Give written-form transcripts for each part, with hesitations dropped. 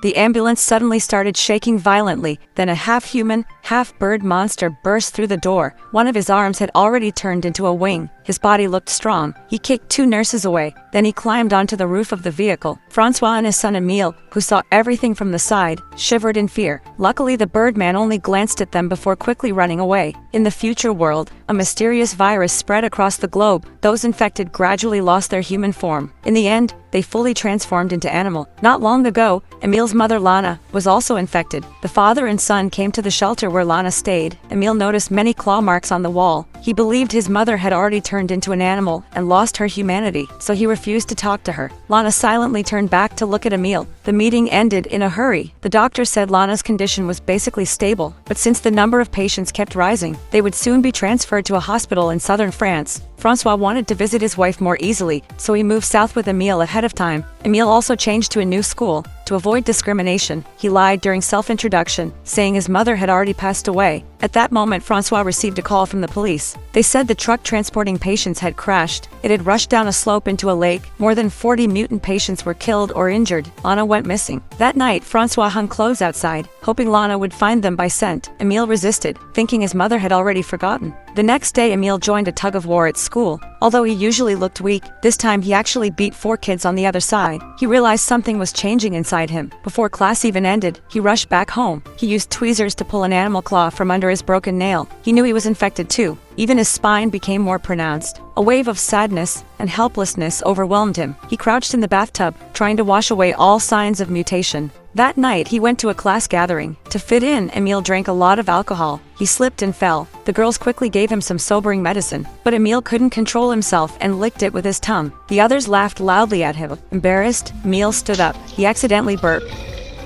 The ambulance suddenly started shaking violently, then a half-human, half-bird monster burst through the door. One of his arms had already turned into a wing. His body looked strong. He kicked two nurses away. Then he climbed onto the roof of the vehicle. Francois and his son Emile, who saw everything from the side, shivered in fear. Luckily, the Birdman only glanced at them before quickly running away. In the future world, a mysterious virus spread across the globe. Those infected gradually lost their human form. In the end, they fully transformed into animal. Not long ago, Emile's mother Lana was also infected. The father and son came to the shelter where Lana stayed. Emile noticed many claw marks on the wall. He believed his mother had already turned into an animal and lost her humanity, so he refused to talk to her. Lana silently turned back to look at Emile. The meeting ended in a hurry. The doctor said Lana's condition was basically stable, but since the number of patients kept rising, they would soon be transferred to a hospital in southern France. Francois wanted to visit his wife more easily, so he moved south with Emile ahead of time. Emile also changed to a new school. To avoid discrimination, he lied during self-introduction, saying his mother had already passed away. At that moment, Francois received a call from the police. They said the truck transporting patients had crashed. It had rushed down a slope into a lake. More than 40 mutant patients were killed or injured. Lana went missing. That night, Francois hung clothes outside, hoping Lana would find them by scent. Emile resisted, thinking his mother had already forgotten. The next day, Emile joined a tug-of-war at school. Although he usually looked weak, this time he actually beat 4 kids on the other side. He realized something was changing inside him. Before class even ended, he rushed back home. He used tweezers to pull an animal claw from under his broken nail. He knew he was infected too. Even his spine became more pronounced. A wave of sadness and helplessness overwhelmed him. He crouched in the bathtub, trying to wash away all signs of mutation. That night, he went to a class gathering. To fit in, Emile drank a lot of alcohol. He slipped and fell. The girls quickly gave him some sobering medicine, but Emile couldn't control himself and licked it with his tongue. The others laughed loudly at him. Embarrassed, Emile stood up. He accidentally burped.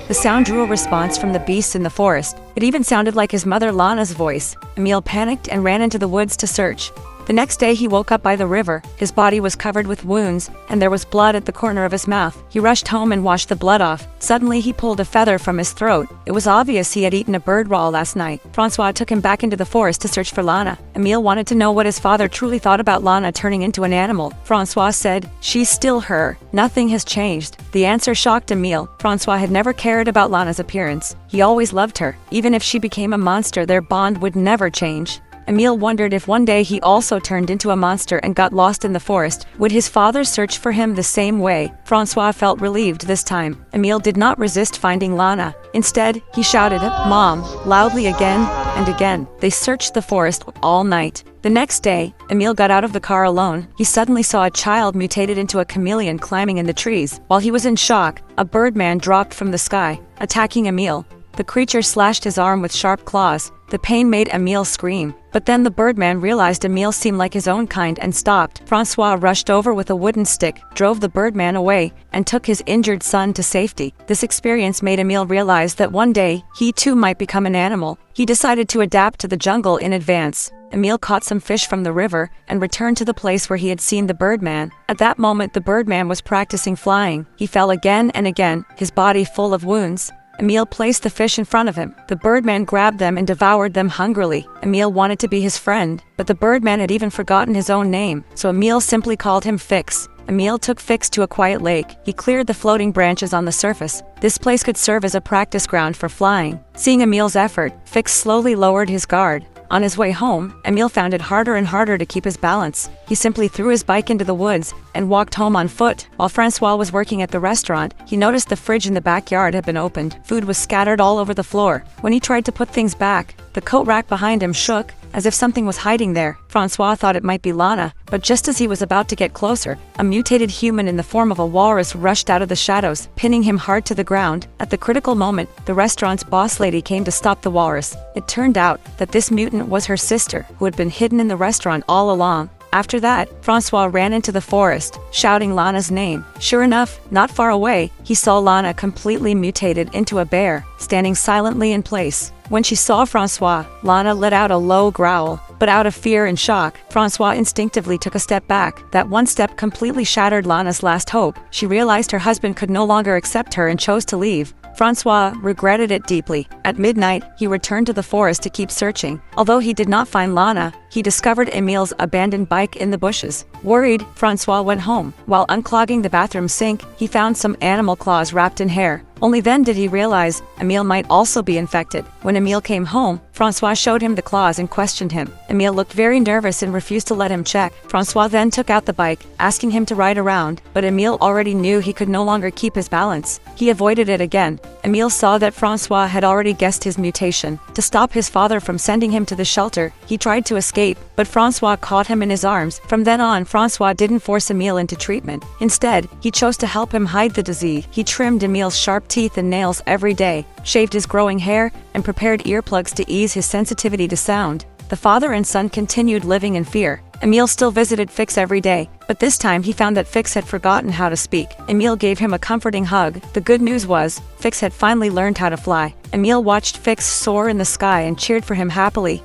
The sound drew a response from the beasts in the forest. It even sounded like his mother Lana's voice. Emile panicked and ran into the woods to search. The next day, he woke up by the river. His body was covered with wounds, and there was blood at the corner of his mouth. He rushed home and washed the blood off. Suddenly, he pulled a feather from his throat. It was obvious he had eaten a bird raw last night. Francois took him back into the forest to search for Lana. Emile wanted to know what his father truly thought about Lana turning into an animal. Francois said, "She's still her. Nothing has changed." The answer shocked Emile. Francois had never cared about Lana's appearance. He always loved her. Even if she became a monster, their bond would never change. Emile wondered if one day he also turned into a monster and got lost in the forest. Would his father search for him the same way? Francois felt relieved this time. Emile did not resist finding Lana. Instead, he shouted, "Mom," loudly again and again. They searched the forest all night. The next day, Emile got out of the car alone. He suddenly saw a child mutated into a chameleon climbing in the trees. While he was in shock, a birdman dropped from the sky, attacking Emile. The creature slashed his arm with sharp claws. The pain made Emile scream. But then the birdman realized Emile seemed like his own kind and stopped. Francois rushed over with a wooden stick, drove the birdman away, and took his injured son to safety. This experience made Emile realize that one day, he too might become an animal. He decided to adapt to the jungle in advance. Emile caught some fish from the river and returned to the place where he had seen the birdman. At that moment, the birdman was practicing flying. He fell again and again, his body full of wounds. Emile placed the fish in front of him. The birdman grabbed them and devoured them hungrily. Emile wanted to be his friend, but the birdman had even forgotten his own name, so Emile simply called him Fix. Emile took Fix to a quiet lake. He cleared the floating branches on the surface. This place could serve as a practice ground for flying. Seeing Emile's effort, Fix slowly lowered his guard. On his way home, Emile found it harder and harder to keep his balance. He simply threw his bike into the woods and walked home on foot. While Francois was working at the restaurant, he noticed the fridge in the backyard had been opened. Food was scattered all over the floor. When he tried to put things back, the coat rack behind him shook, as if something was hiding there. Francois thought it might be Lana, but just as he was about to get closer, a mutated human in the form of a walrus rushed out of the shadows, pinning him hard to the ground. At the critical moment, the restaurant's boss lady came to stop the walrus. It turned out that this mutant was her sister, who had been hidden in the restaurant all along. After that, Francois ran into the forest, shouting Lana's name. Sure enough, not far away, he saw Lana completely mutated into a bear, standing silently in place. When she saw Francois, Lana let out a low growl, but out of fear and shock, Francois instinctively took a step back. That one step completely shattered Lana's last hope. She realized her husband could no longer accept her and chose to leave. Francois regretted it deeply. At midnight, he returned to the forest to keep searching. Although he did not find Lana, he discovered Emile's abandoned bike in the bushes. Worried, Francois went home. While unclogging the bathroom sink, he found some animal claws wrapped in hair. Only then did he realize Emile might also be infected. When Emile came home, Francois showed him the claws and questioned him. Emile looked very nervous and refused to let him check. Francois then took out the bike, asking him to ride around, but Emile already knew he could no longer keep his balance. He avoided it again. Emile saw that Francois had already guessed his mutation. To stop his father from sending him to the shelter, he tried to escape, but Francois caught him in his arms. From then on, Francois didn't force Emile into treatment. Instead, he chose to help him hide the disease. He trimmed Emile's sharp teeth and nails every day, shaved his growing hair, and prepared earplugs to ease his sensitivity to sound. The father and son continued living in fear. Emile still visited Fix every day, but this time he found that Fix had forgotten how to speak. Emile gave him a comforting hug. The good news was, Fix had finally learned how to fly. Emile watched Fix soar in the sky and cheered for him happily.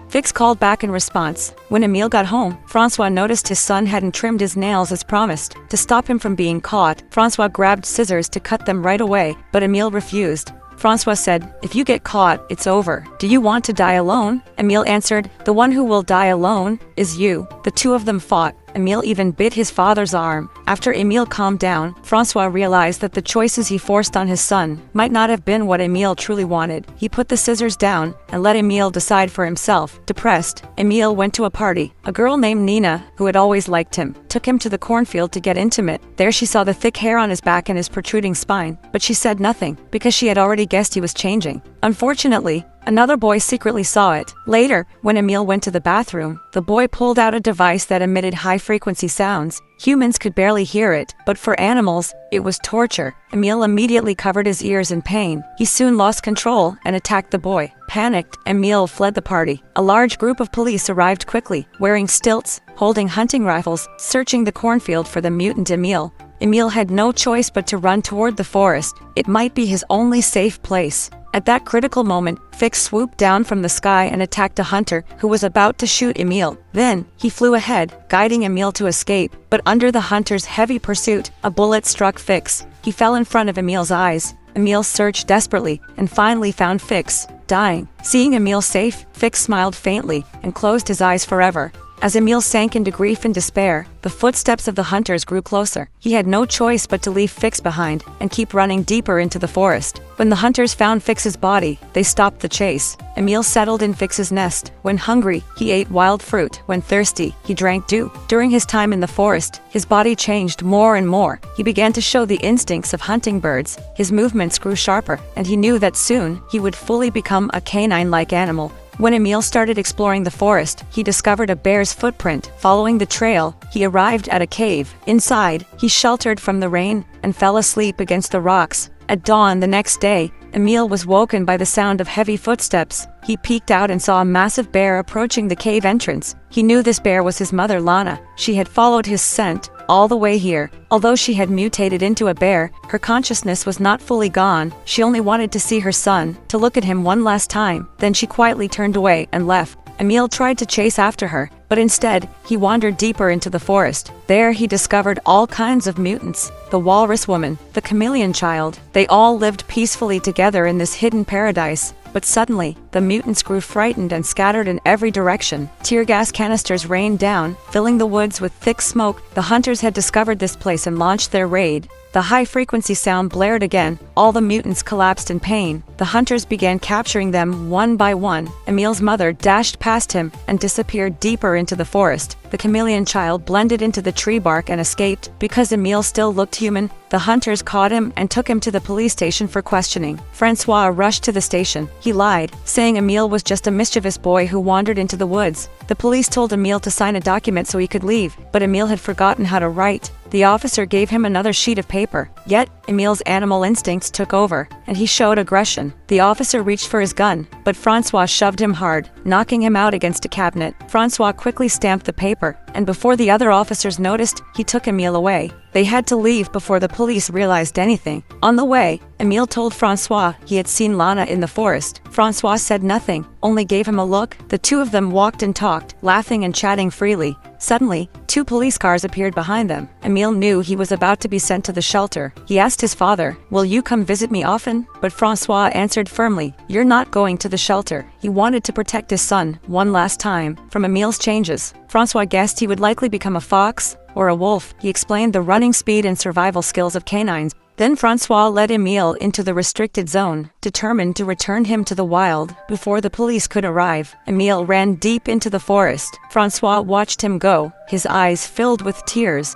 Fix called back in response. When Emile got home, Francois noticed his son hadn't trimmed his nails as promised. To stop him from being caught, Francois grabbed scissors to cut them right away, but Emile refused. Francois said, "If you get caught, it's over. Do you want to die alone?" Emile answered, "The one who will die alone is you." The two of them fought. Emile even bit his father's arm. After Emile calmed down, Francois realized that the choices he forced on his son might not have been what Emile truly wanted. He put the scissors down and let Emile decide for himself. Depressed, Emile went to a party. A girl named Nina, who had always liked him, took him to the cornfield to get intimate. There she saw the thick hair on his back and his protruding spine, but she said nothing, because she had already guessed he was changing. Unfortunately, another boy secretly saw it. Later, when Emile went to the bathroom, the boy pulled out a device that emitted high-frequency sounds. Humans could barely hear it, but for animals, it was torture. Emile immediately covered his ears in pain. He soon lost control and attacked the boy. Panicked, Emile fled the party. A large group of police arrived quickly, wearing stilts, holding hunting rifles, searching the cornfield for the mutant Emile. Emile had no choice but to run toward the forest. It might be his only safe place. At that critical moment, Fix swooped down from the sky and attacked a hunter who was about to shoot Emile. Then, he flew ahead, guiding Emile to escape. But under the hunter's heavy pursuit, a bullet struck Fix. He fell in front of Emile's eyes. Emile searched desperately and finally found Fix, dying. Seeing Emile safe, Fix smiled faintly and closed his eyes forever. As Emile sank into grief and despair, the footsteps of the hunters grew closer. He had no choice but to leave Fix behind and keep running deeper into the forest. When the hunters found Fix's body, they stopped the chase. Emile settled in Fix's nest. When hungry, he ate wild fruit. When thirsty, he drank dew. During his time in the forest, his body changed more and more. He began to show the instincts of hunting birds. His movements grew sharper, and he knew that soon he would fully become a canine-like animal. When Emile started exploring the forest, he discovered a bear's footprint. Following the trail, he arrived at a cave. Inside, he sheltered from the rain and fell asleep against the rocks. At dawn the next day, Emile was woken by the sound of heavy footsteps. He peeked out and saw a massive bear approaching the cave entrance. He knew this bear was his mother Lana. She had followed his scent all the way here. Although she had mutated into a bear, her consciousness was not fully gone. She only wanted to see her son, to look at him one last time. Then she quietly turned away and left. Emile tried to chase after her, but instead, he wandered deeper into the forest. There he discovered all kinds of mutants. The walrus woman, the chameleon child. They all lived peacefully together in this hidden paradise. But suddenly, the mutants grew frightened and scattered in every direction. Tear gas canisters rained down, filling the woods with thick smoke. The hunters had discovered this place and launched their raid. The high-frequency sound blared again. All the mutants collapsed in pain. The hunters began capturing them one by one. Emile's mother dashed past him and disappeared deeper into the forest. The chameleon child blended into the tree bark and escaped. Because Emile still looked human, the hunters caught him and took him to the police station for questioning. Francois rushed to the station. He lied, saying Emile was just a mischievous boy who wandered into the woods. The police told Emile to sign a document so he could leave, but Emile had forgotten how to write. The officer gave him another sheet of paper. Yet, Emile's animal instincts took over, and he showed aggression. The officer reached for his gun, but Francois shoved him hard, knocking him out against a cabinet. Francois quickly stamped the paper, and before the other officers noticed, he took Emile away. They had to leave before the police realized anything. On the way, Emile told Francois he had seen Lana in the forest. Francois said nothing, only gave him a look. The two of them walked and talked, laughing and chatting freely. Suddenly, 2 police cars appeared behind them. Emile knew he was about to be sent to the shelter. He asked his father, "Will you come visit me often?" But Francois answered firmly, "You're not going to the the shelter. He wanted to protect his son, one last time, from Emil's changes. Francois guessed he would likely become a fox or a wolf. He explained the running speed and survival skills of canines. Then Francois led Emile into the restricted zone, determined to return him to the wild before the police could arrive. Emile ran deep into the forest. Francois watched him go, his eyes filled with tears.